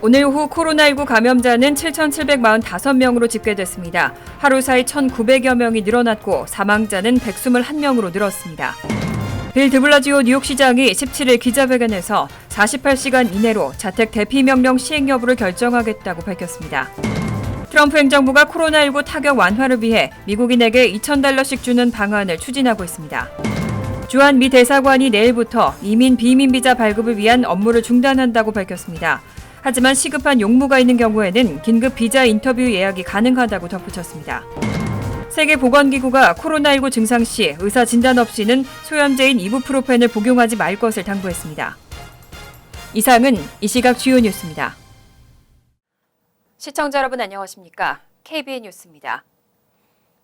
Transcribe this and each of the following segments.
오늘 오후 코로나19 감염자는 7,745명으로 집계됐습니다. 하루 사이 1,900여 명이 늘어났고 사망자는 121명으로 늘었습니다. 빌 드블라지오 뉴욕시장이 17일 기자회견에서 48시간 이내로 자택 대피 명령 시행 여부를 결정하겠다고 밝혔습니다. 트럼프 행정부가 코로나19 타격 완화를 위해 미국인에게 $2,000씩 주는 방안을 추진하고 있습니다. 주한 미 대사관이 내일부터 이민 비민 비자 발급을 위한 업무를 중단한다고 밝혔습니다. 하지만 시급한 용무가 있는 경우에는 긴급 비자 인터뷰 예약이 가능하다고 덧붙였습니다. 세계보건기구가 코로나19 증상 시 의사 진단 없이는 소염제인 이부프로펜을 복용하지 말 것을 당부했습니다. 이상은 이 시각 주요 뉴스입니다. 시청자 여러분 안녕하십니까? KBN 뉴스입니다.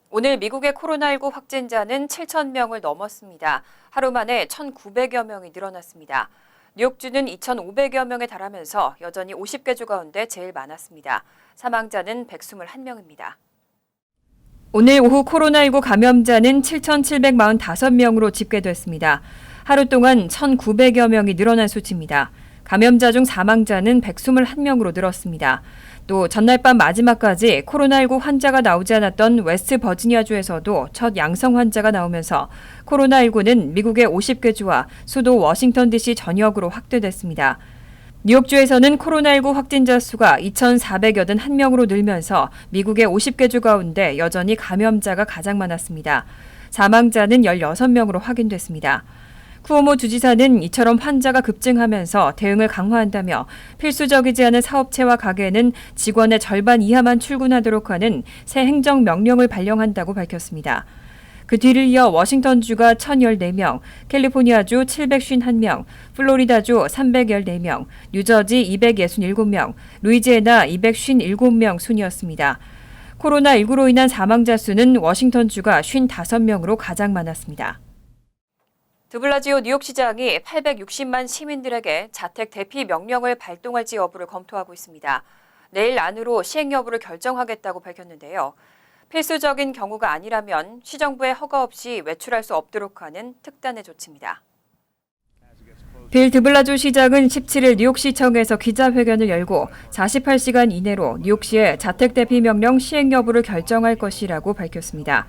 오늘 미국의 코로나19 확진자는 7,000명을 넘었습니다. 하루 만에 1,900여 명이 늘어났습니다. 뉴욕주는 2,500여 명에 달하면서 여전히 50개 주 가운데 제일 많았습니다. 사망자는 121명입니다. 오늘 오후 코로나19 감염자는 7,745명으로 집계됐습니다. 하루 동안 1,900여 명이 늘어난 수치입니다. 감염자 중 사망자는 121명으로 늘었습니다. 또 전날 밤 마지막까지 코로나19 환자가 나오지 않았던 웨스트 버지니아주에서도 첫 양성 환자가 나오면서 코로나19는 미국의 50개 주와 수도 워싱턴 DC 전역으로 확대됐습니다. 뉴욕주에서는 코로나19 확진자 수가 2,481명으로 늘면서 미국의 50개 주 가운데 여전히 감염자가 가장 많았습니다. 사망자는 16명으로 확인됐습니다. 쿠오모 주지사는 이처럼 환자가 급증하면서 대응을 강화한다며 필수적이지 않은 사업체와 가게는 직원의 절반 이하만 출근하도록 하는 새 행정명령을 발령한다고 밝혔습니다. 그 뒤를 이어 워싱턴주가 1,014명, 캘리포니아주 751명, 플로리다주 314명, 뉴저지 267명, 루이지애나 257명 순이었습니다. 코로나19로 인한 사망자 수는 워싱턴주가 55명으로 가장 많았습니다. 드블라지오 뉴욕시장이 860만 시민들에게 자택 대피 명령을 발동할지 여부를 검토하고 있습니다. 내일 안으로 시행 여부를 결정하겠다고 밝혔는데요. 필수적인 경우가 아니라면 시정부의 허가 없이 외출할 수 없도록 하는 특단의 조치입니다. 빌 드블라지오 시장은 17일 뉴욕시청에서 기자회견을 열고 48시간 이내로 뉴욕시의 자택 대피 명령 시행 여부를 결정할 것이라고 밝혔습니다.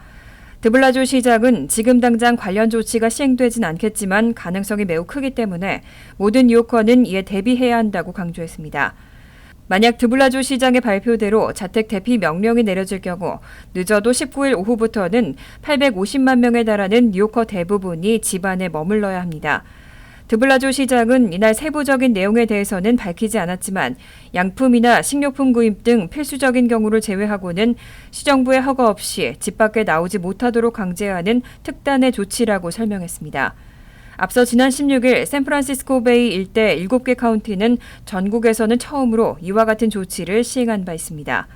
드블라지오 시장은 지금 당장 관련 조치가 시행되진 않겠지만 가능성이 매우 크기 때문에 모든 뉴요커는 이에 대비해야 한다고 강조했습니다. 만약 드블라지오 시장의 발표대로 자택 대피 명령이 내려질 경우 늦어도 19일 오후부터는 850만 명에 달하는 뉴요커 대부분이 집안에 머물러야 합니다. 드블라지오 시장은 이날 세부적인 내용에 대해서는 밝히지 않았지만 양품이나 식료품 구입 등 필수적인 경우를 제외하고는 시정부의 허가 없이 집 밖에 나오지 못하도록 강제하는 특단의 조치라고 설명했습니다. 앞서 지난 16일 샌프란시스코 베이 일대 7개 카운티는 전국에서는 처음으로 이와 같은 조치를 시행한 바 있습니다.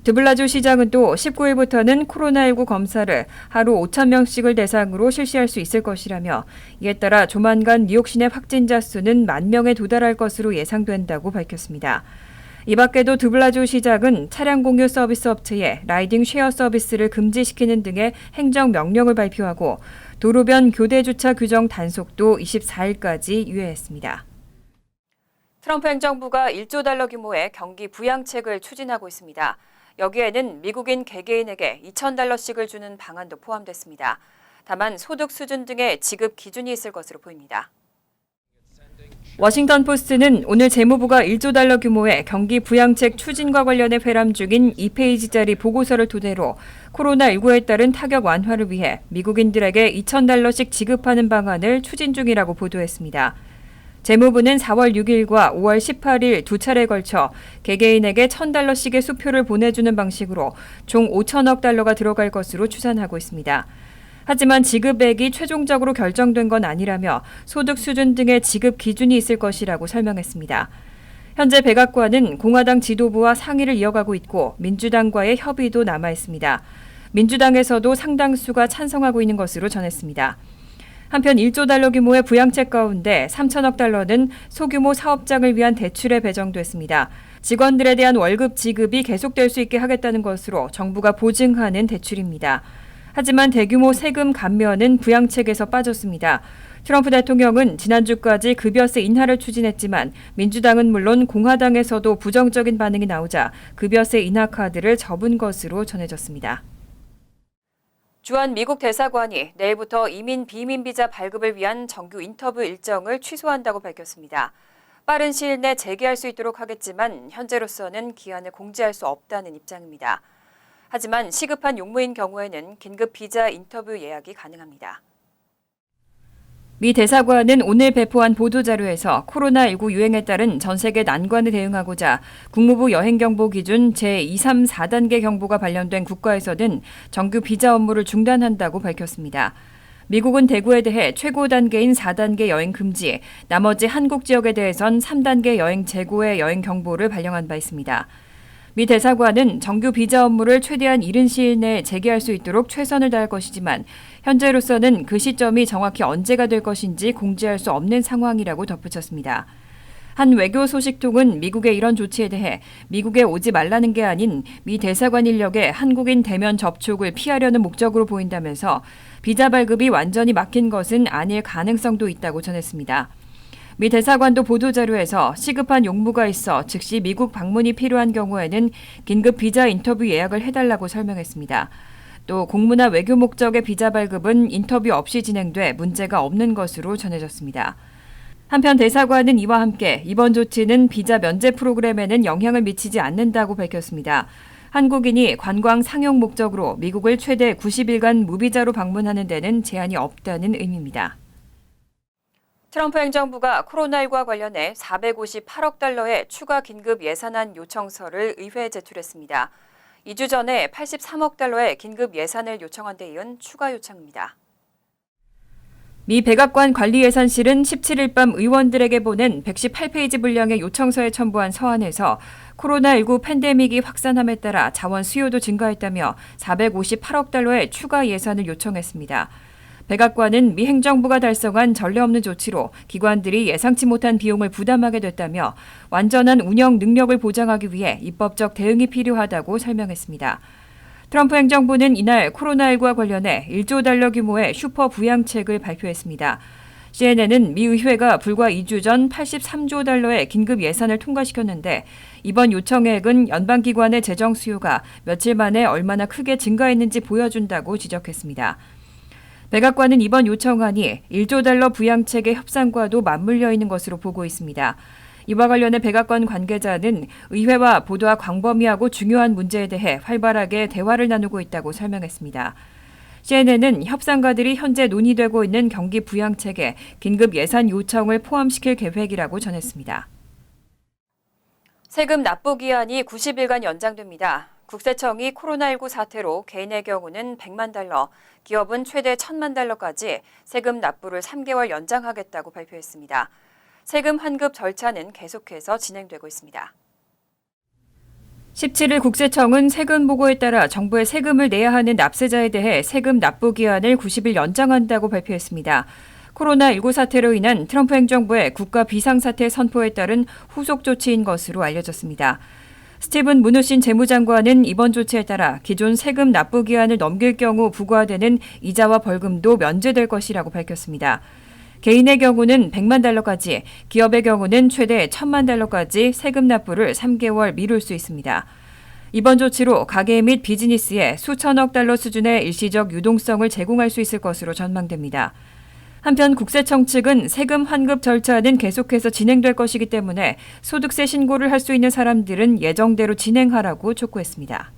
드블라지오 시장은 또 19일부터는 코로나19 검사를 하루 5,000명씩을 대상으로 실시할 수 있을 것이라며 이에 따라 조만간 뉴욕 시내 확진자 수는 10,000명에 도달할 것으로 예상된다고 밝혔습니다. 이 밖에도 드블라지오 시장은 차량 공유 서비스 업체에 라이딩 쉐어 서비스를 금지시키는 등의 행정명령을 발표하고 도로변 교대 주차 규정 단속도 24일까지 유예했습니다. 트럼프 행정부가 $1조 규모의 경기 부양책을 추진하고 있습니다. 여기에는 미국인 개개인에게 $2,000씩을 주는 방안도 포함됐습니다. 다만 소득 수준 등의 지급 기준이 있을 것으로 보입니다. 워싱턴 포스트는 오늘 재무부가 $1조 규모의 경기 부양책 추진과 관련해 회람 중인 2페이지짜리 보고서를 토대로 코로나19에 따른 타격 완화를 위해 미국인들에게 $2,000씩 지급하는 방안을 추진 중이라고 보도했습니다. 재무부는 4월 6일과 5월 18일 두 차례에 걸쳐 개개인에게 $1,000씩의 수표를 보내주는 방식으로 총 $5,000억 들어갈 것으로 추산하고 있습니다. 하지만 지급액이 최종적으로 결정된 건 아니라며 소득 수준 등의 지급 기준이 있을 것이라고 설명했습니다. 현재 백악관은 공화당 지도부와 상의를 이어가고 있고 민주당과의 협의도 남아 있습니다. 민주당에서도 상당수가 찬성하고 있는 것으로 전했습니다. 한편 $1조 규모의 부양책 가운데 $3,000억 소규모 사업장을 위한 대출에 배정됐습니다. 직원들에 대한 월급 지급이 계속될 수 있게 하겠다는 것으로 정부가 보증하는 대출입니다. 하지만 대규모 세금 감면은 부양책에서 빠졌습니다. 트럼프 대통령은 지난주까지 급여세 인하를 추진했지만 민주당은 물론 공화당에서도 부정적인 반응이 나오자 급여세 인하 카드를 접은 것으로 전해졌습니다. 주한 미국 대사관이 내일부터 이민 비민 비자 발급을 위한 정규 인터뷰 일정을 취소한다고 밝혔습니다. 빠른 시일 내 재개할 수 있도록 하겠지만 현재로서는 기한을 공지할 수 없다는 입장입니다. 하지만 시급한 용무인 경우에는 긴급 비자 인터뷰 예약이 가능합니다. 미 대사관은 오늘 배포한 보도자료에서 코로나19 유행에 따른 전 세계 난관에 대응하고자 국무부 여행경보 기준 제2, 3, 4단계 경보가 발령된 국가에서는 정규 비자 업무를 중단한다고 밝혔습니다. 미국은 대구에 대해 최고 단계인 4단계 여행 금지, 나머지 한국 지역에 대해선 3단계 여행 재고의 여행 경보를 발령한 바 있습니다. 미 대사관은 정규 비자 업무를 최대한 이른 시일 내에 재개할 수 있도록 최선을 다할 것이지만 현재로서는 그 시점이 정확히 언제가 될 것인지 공지할 수 없는 상황이라고 덧붙였습니다. 한 외교 소식통은 미국의 이런 조치에 대해 미국에 오지 말라는 게 아닌 미 대사관 인력의 한국인 대면 접촉을 피하려는 목적으로 보인다면서 비자 발급이 완전히 막힌 것은 아닐 가능성도 있다고 전했습니다. 미 대사관도 보도자료에서 시급한 용무가 있어 즉시 미국 방문이 필요한 경우에는 긴급 비자 인터뷰 예약을 해달라고 설명했습니다. 또 공무나 외교 목적의 비자 발급은 인터뷰 없이 진행돼 문제가 없는 것으로 전해졌습니다. 한편 대사관은 이와 함께 이번 조치는 비자 면제 프로그램에는 영향을 미치지 않는다고 밝혔습니다. 한국인이 관광 상용 목적으로 미국을 최대 90일간 무비자로 방문하는 데는 제한이 없다는 의미입니다. 트럼프 행정부가 코로나19와 관련해 458억 달러의 추가 긴급 예산안 요청서를 의회에 제출했습니다. 2주 전에 83억 달러의 긴급 예산을 요청한 데 이은 추가 요청입니다. 미 백악관 관리예산실은 17일 밤 의원들에게 보낸 118페이지 분량의 요청서에 첨부한 서한에서 코로나19 팬데믹이 확산함에 따라 자원 수요도 증가했다며 458억 달러의 추가 예산을 요청했습니다. 백악관은 미 행정부가 달성한 전례 없는 조치로 기관들이 예상치 못한 비용을 부담하게 됐다며 완전한 운영 능력을 보장하기 위해 입법적 대응이 필요하다고 설명했습니다. 트럼프 행정부는 이날 코로나19와 관련해 1조 달러 규모의 슈퍼 부양책을 발표했습니다. CNN은 미 의회가 불과 2주 전 83조 달러의 긴급 예산을 통과시켰는데 이번 요청액은 연방기관의 재정 수요가 며칠 만에 얼마나 크게 증가했는지 보여준다고 지적했습니다. 백악관은 이번 요청안이 1조 달러 부양책의 협상과도 맞물려 있는 것으로 보고 있습니다. 이와 관련해 백악관 관계자는 의회와 보다 광범위하고 중요한 문제에 대해 활발하게 대화를 나누고 있다고 설명했습니다. CNN은 협상가들이 현재 논의되고 있는 경기 부양책에 긴급 예산 요청을 포함시킬 계획이라고 전했습니다. 세금 납부 기한이 90일간 연장됩니다. 국세청이 코로나19 사태로 개인의 경우는 100만 달러, 기업은 최대 1,000만 달러까지 세금 납부를 3개월 연장하겠다고 발표했습니다. 세금 환급 절차는 계속해서 진행되고 있습니다. 17일 국세청은 세금 보고에 따라 정부에 세금을 내야 하는 납세자에 대해 세금 납부 기한을 90일 연장한다고 발표했습니다. 코로나19 사태로 인한 트럼프 행정부의 국가 비상사태 선포에 따른 후속 조치인 것으로 알려졌습니다. 스티븐 무누신 재무장관은 이번 조치에 따라 기존 세금 납부 기한을 넘길 경우 부과되는 이자와 벌금도 면제될 것이라고 밝혔습니다. 개인의 경우는 100만 달러까지, 기업의 경우는 최대 1,000만 달러까지 세금 납부를 3개월 미룰 수 있습니다. 이번 조치로 가계 및 비즈니스에 수천억 달러 수준의 일시적 유동성을 제공할 수 있을 것으로 전망됩니다. 한편 국세청 측은 세금 환급 절차는 계속해서 진행될 것이기 때문에 소득세 신고를 할 수 있는 사람들은 예정대로 진행하라고 촉구했습니다.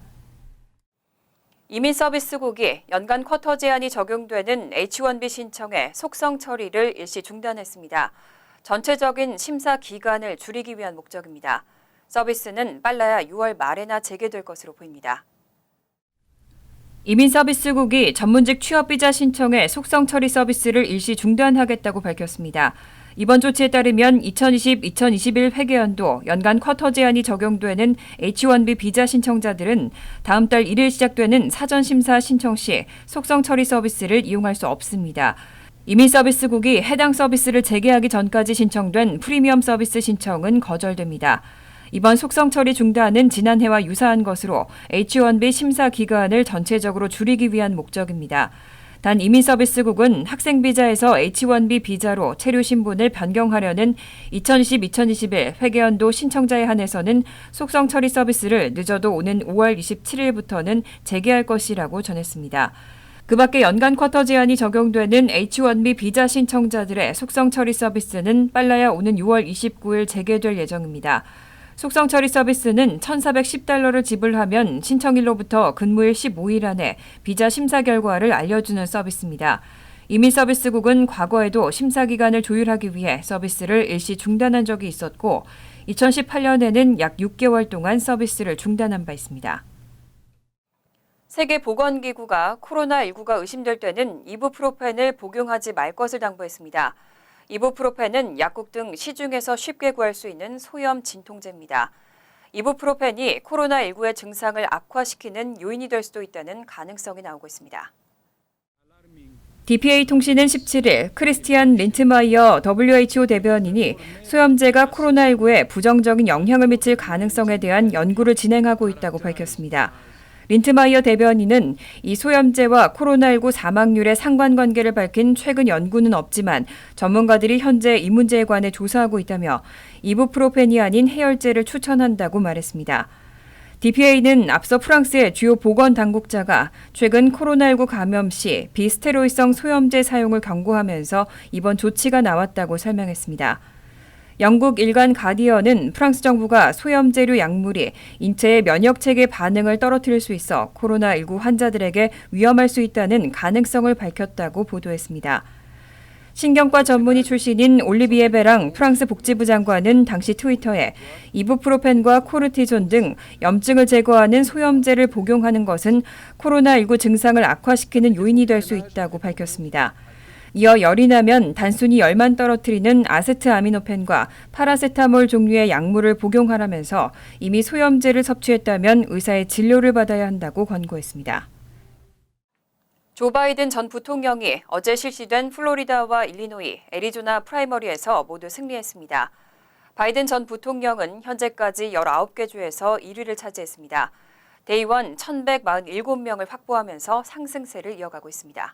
이민서비스국이 연간 쿼터 제한이 적용되는 H-1B 신청의 속성 처리를 일시 중단했습니다. 전체적인 심사 기간을 줄이기 위한 목적입니다. 서비스는 빨라야 6월 말에나 재개될 것으로 보입니다. 이민서비스국이 전문직 취업비자 신청의 속성 처리 서비스를 일시 중단하겠다고 밝혔습니다. 이번 조치에 따르면 2020-2021 회계연도 연간 쿼터 제한이 적용되는 H-1B 비자 신청자들은 다음 달 1일 시작되는 사전심사 신청 시 속성 처리 서비스를 이용할 수 없습니다. 이민서비스국이 해당 서비스를 재개하기 전까지 신청된 프리미엄 서비스 신청은 거절됩니다. 이번 속성 처리 중단은 지난해와 유사한 것으로 H-1B 심사 기간을 전체적으로 줄이기 위한 목적입니다. 단 이민서비스국은 학생비자에서 H1B 비자로 체류 신분을 변경하려는 2020-2021 회계연도 신청자에 한해서는 속성 처리 서비스를 늦어도 오는 5월 27일부터는 재개할 것이라고 전했습니다. 그 밖에 연간 쿼터 제한이 적용되는 H1B 비자 신청자들의 속성 처리 서비스는 빨라야 오는 6월 29일 재개될 예정입니다. 속성 처리 서비스는 $1,410를 지불하면 신청일로부터 근무일 15일 안에 비자 심사 결과를 알려주는 서비스입니다. 이민서비스국은 과거에도 심사 기간을 조율하기 위해 서비스를 일시 중단한 적이 있었고 2018년에는 약 6개월 동안 서비스를 중단한 바 있습니다. 세계보건기구가 코로나19가 의심될 때는 이부프로펜을 복용하지 말 것을 당부했습니다. 이부프로펜은 약국 등 시중에서 쉽게 구할 수 있는 소염 진통제입니다. 이부프로펜이 코로나19의 증상을 악화시키는 요인이 될 수도 있다는 가능성이 나오고 있습니다. DPA 통신은 17일 크리스티안 린트마이어 WHO 대변인이 소염제가 코로나19에 부정적인 영향을 미칠 가능성에 대한 연구를 진행하고 있다고 밝혔습니다. 린트마이어 대변인은 이 소염제와 코로나19 사망률의 상관관계를 밝힌 최근 연구는 없지만 전문가들이 현재 이 문제에 관해 조사하고 있다며 이부프로펜이 아닌 해열제를 추천한다고 말했습니다. DPA는 앞서 프랑스의 주요 보건당국자가 최근 코로나19 감염 시 비스테로이성 소염제 사용을 경고하면서 이번 조치가 나왔다고 설명했습니다. 영국 일간 가디언은 프랑스 정부가 소염제류 약물이 인체의 면역체계 반응을 떨어뜨릴 수 있어 코로나19 환자들에게 위험할 수 있다는 가능성을 밝혔다고 보도했습니다. 신경과 전문의 출신인 올리비에 베랑 프랑스 복지부 장관은 당시 트위터에 이부프로펜과 코르티존 등 염증을 제거하는 소염제를 복용하는 것은 코로나19 증상을 악화시키는 요인이 될 수 있다고 밝혔습니다. 이어 열이 나면 단순히 열만 떨어뜨리는 아세트아미노펜과 파라세타몰 종류의 약물을 복용하라면서 이미 소염제를 섭취했다면 의사의 진료를 받아야 한다고 권고했습니다. 조 바이든 전 부통령이 어제 실시된 플로리다와 일리노이, 애리조나 프라이머리에서 모두 승리했습니다. 바이든 전 부통령은 현재까지 19개 주에서 1위를 차지했습니다. 대의원 1,147명을 확보하면서 상승세를 이어가고 있습니다.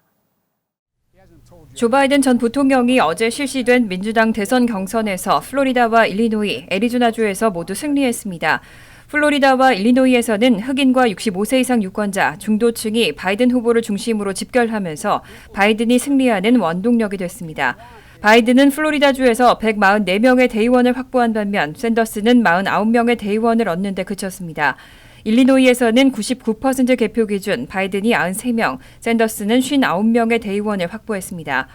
조 바이든 전 부통령이 어제 실시된 민주당 대선 경선에서 플로리다와 일리노이, 애리조나주에서 모두 승리했습니다. 플로리다와 일리노이에서는 흑인과 65세 이상 유권자, 중도층이 바이든 후보를 중심으로 집결하면서 바이든이 승리하는 원동력이 됐습니다. 바이든은 플로리다주에서 144명의 대의원을 확보한 반면 샌더스는 49명의 대의원을 얻는 데 그쳤습니다. 일리노이에서는 99% 개표 기준 바이든이 93명, 샌더스는 59명의 대의원을 확보했습니다.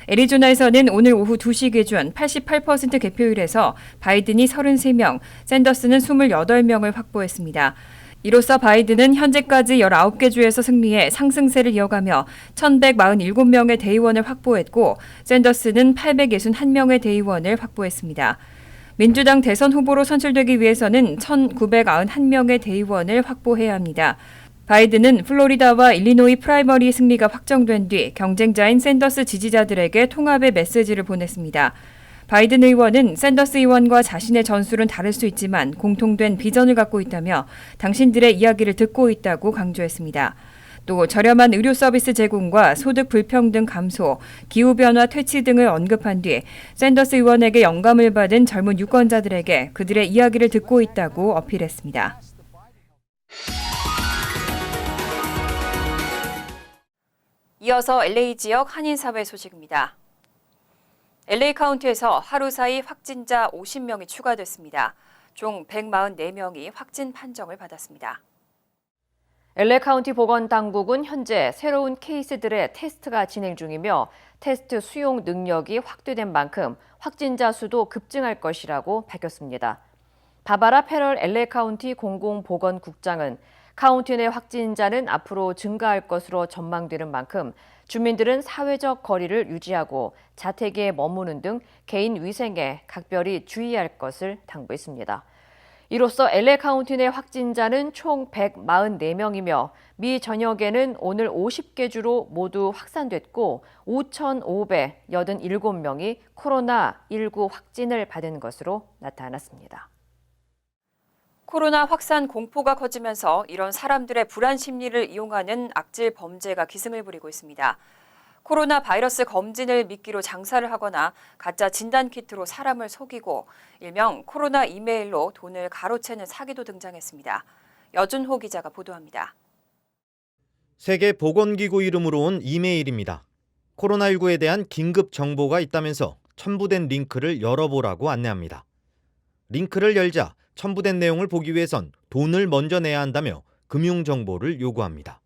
애리조나에서는 오늘 오후 2시 기준 88% 개표율에서 바이든이 33명, 샌더스는 28명을 확보했습니다. 이로써 바이든은 현재까지 19개 주에서 승리해 상승세를 이어가며 1,147명의 대의원을 확보했고 샌더스는 861명의 대의원을 확보했습니다. 민주당 대선 후보로 선출되기 위해서는 1,991명의 대의원을 확보해야 합니다. 바이든은 플로리다와 일리노이 프라이머리 승리가 확정된 뒤 경쟁자인 샌더스 지지자들에게 통합의 메시지를 보냈습니다. 바이든 의원은 샌더스 의원과 자신의 전술은 다를 수 있지만 공통된 비전을 갖고 있다며 당신들의 이야기를 듣고 있다고 강조했습니다. 또 저렴한 의료 서비스 제공과 소득 불평등 감소, 기후변화 퇴치 등을 언급한 뒤 샌더스 의원에게 영감을 받은 젊은 유권자들에게 그들의 이야기를 듣고 있다고 어필했습니다. 이어서 LA 지역 한인사회 소식입니다. LA 카운티에서 하루 사이 확진자 50명이 추가됐습니다. 총 144명이 확진 판정을 받았습니다. LA 카운티 보건당국은 현재 새로운 케이스들의 테스트가 진행 중이며 테스트 수용 능력이 확대된 만큼 확진자 수도 급증할 것이라고 밝혔습니다. 바바라 페럴 LA 카운티 공공보건국장은 카운티 내 확진자는 앞으로 증가할 것으로 전망되는 만큼 주민들은 사회적 거리를 유지하고 자택에 머무는 등 개인 위생에 각별히 주의할 것을 당부했습니다. 이로써 LA 카운티 내 확진자는 총 144명이며 미 전역에는 오늘 50개 주로 모두 확산됐고 5,587명이 코로나19 확진을 받은 것으로 나타났습니다. 코로나 확산 공포가 커지면서 이런 사람들의 불안 심리를 이용하는 악질 범죄가 기승을 부리고 있습니다. 코로나 바이러스 검진을 미끼로 장사를 하거나 가짜 진단키트로 사람을 속이고 일명 코로나 이메일로 돈을 가로채는 사기도 등장했습니다. 여준호 기자가 보도합니다. 세계보건기구 이름으로 온 이메일입니다. 코로나19에 대한 긴급 정보가 있다면서 첨부된 링크를 열어보라고 안내합니다. 링크를 열자 첨부된 내용을 보기 위해선 돈을 먼저 내야 한다며 금융정보를 요구합니다.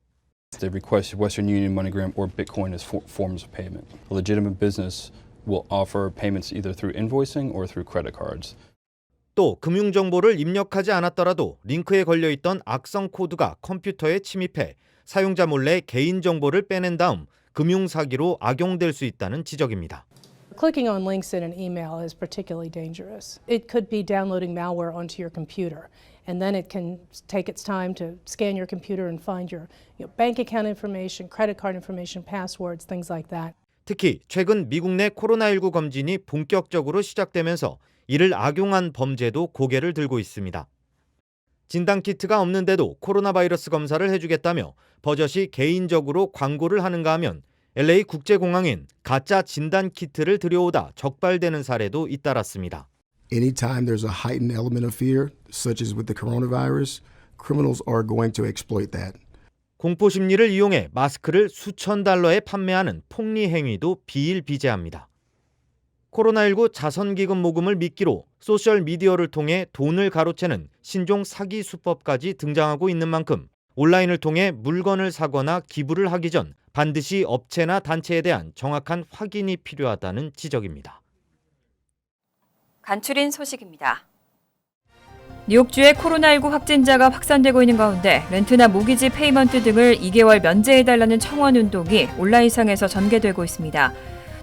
They request Western Union, MoneyGram, or Bitcoin as forms of payment. A legitimate business will offer payments either through invoicing or through credit cards. 또 금융정보를 입력하지 않았더라도 링크에 걸려있던 악성 코드가 컴퓨터에 침입해 사용자 몰래 개인정보를 빼낸 다음 금융사기로 악용될 수 있다는 지적입니다. Clicking on links in an email is particularly dangerous. It could be downloading malware onto your computer, and then it can take its time to scan your computer and find your bank account information, credit card information, passwords, things like that. 특히 최근 미국 내 코로나19 검진이 본격적으로 시작되면서 이를 악용한 범죄도 고개를 들고 있습니다. 진단키트가 없는데도 코로나 바이러스 검사를 해주겠다며 버젓이 개인적으로 광고를 하는가 하면 LA 국제공항엔 가짜 진단키트를 들여오다 적발되는 사례도 잇따랐습니다. Anytime there's a heightened element of fear, such as with the coronavirus, criminals are going to exploit that. 공포 심리를 이용해 마스크를 수천 달러에 판매하는 폭리 행위도 비일비재합니다. 코로나19 자선기금 모금을 미끼로 소셜미디어를 통해 돈을 가로채는 신종 사기 수법까지 등장하고 있는 만큼 온라인을 통해 물건을 사거나 기부를 하기 전 반드시 업체나 단체에 대한 정확한 확인이 필요하다는 지적입니다. 간추린 소식입니다. 뉴욕주의 코로나19 확진자가 확산되고 있는 가운데 렌트나 모기지 페이먼트 등을 2개월 면제해달라는 청원 운동이 온라인상에서 전개되고 있습니다.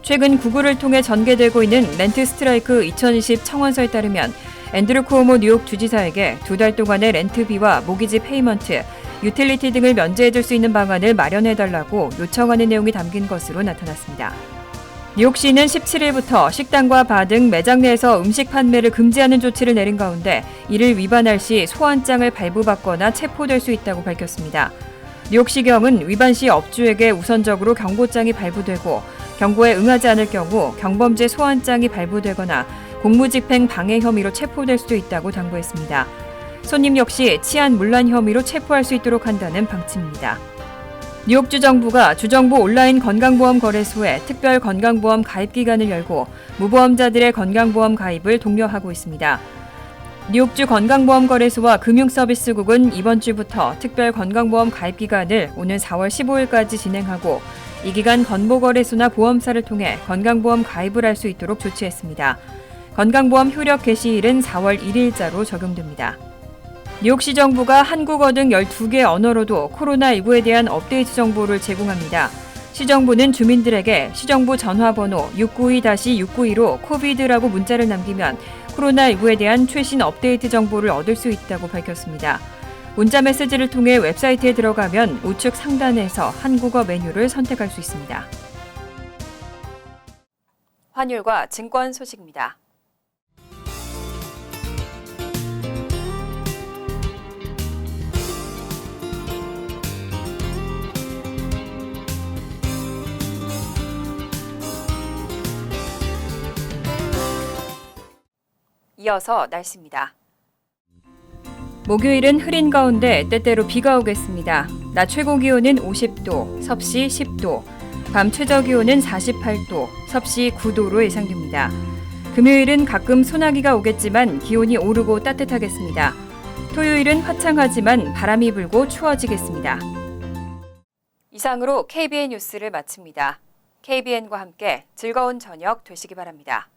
최근 구글을 통해 전개되고 있는 렌트 스트라이크 2020 청원서에 따르면 앤드류 쿠오모 뉴욕 주지사에게 2달 동안의 렌트비와 모기지 페이먼트, 유틸리티 등을 면제해줄 수 있는 방안을 마련해달라고 요청하는 내용이 담긴 것으로 나타났습니다. 뉴욕시는 17일부터 식당과 바 등 매장 내에서 음식 판매를 금지하는 조치를 내린 가운데 이를 위반할 시 소환장을 발부받거나 체포될 수 있다고 밝혔습니다. 뉴욕시경은 위반 시 업주에게 우선적으로 경고장이 발부되고 경고에 응하지 않을 경우 경범죄 소환장이 발부되거나 공무집행 방해 혐의로 체포될 수도 있다고 당부했습니다. 손님 역시 치안 문란 혐의로 체포할 수 있도록 한다는 방침입니다. 뉴욕주 정부가 주정부 온라인 건강보험 거래소에 특별 건강보험 가입 기간을 열고 무보험자들의 건강보험 가입을 독려하고 있습니다. 뉴욕주 건강보험 거래소와 금융서비스국은 이번 주부터 특별 건강보험 가입 기간을 오는 4월 15일까지 진행하고 이 기간 건보거래소나 보험사를 통해 건강보험 가입을 할 수 있도록 조치했습니다. 건강보험 효력 개시일은 4월 1일자로 적용됩니다. 뉴욕시 정부가 한국어 등 12개 언어로도 코로나19에 대한 업데이트 정보를 제공합니다. 시정부는 주민들에게 시정부 전화번호 692-692로 코비드라고 문자를 남기면 코로나19에 대한 최신 업데이트 정보를 얻을 수 있다고 밝혔습니다. 문자 메시지를 통해 웹사이트에 들어가면 우측 상단에서 한국어 메뉴를 선택할 수 있습니다. 환율과 증권 소식입니다. 이어서 날씨입니다. 목요일은 흐린 가운데 때때로 비가 오겠습니다. 낮 최고 기온은 50도, 섭씨 10도, 밤 최저 기온은 48도, 섭씨 9도로 예상됩니다. 금요일은 가끔 소나기가 오겠지만 기온이 오르고 따뜻하겠습니다. 토요일은 화창하지만 바람이 불고 추워지겠습니다. 이상으로 KBN 뉴스를 마칩니다. KBN과 함께 즐거운 저녁 되시기 바랍니다.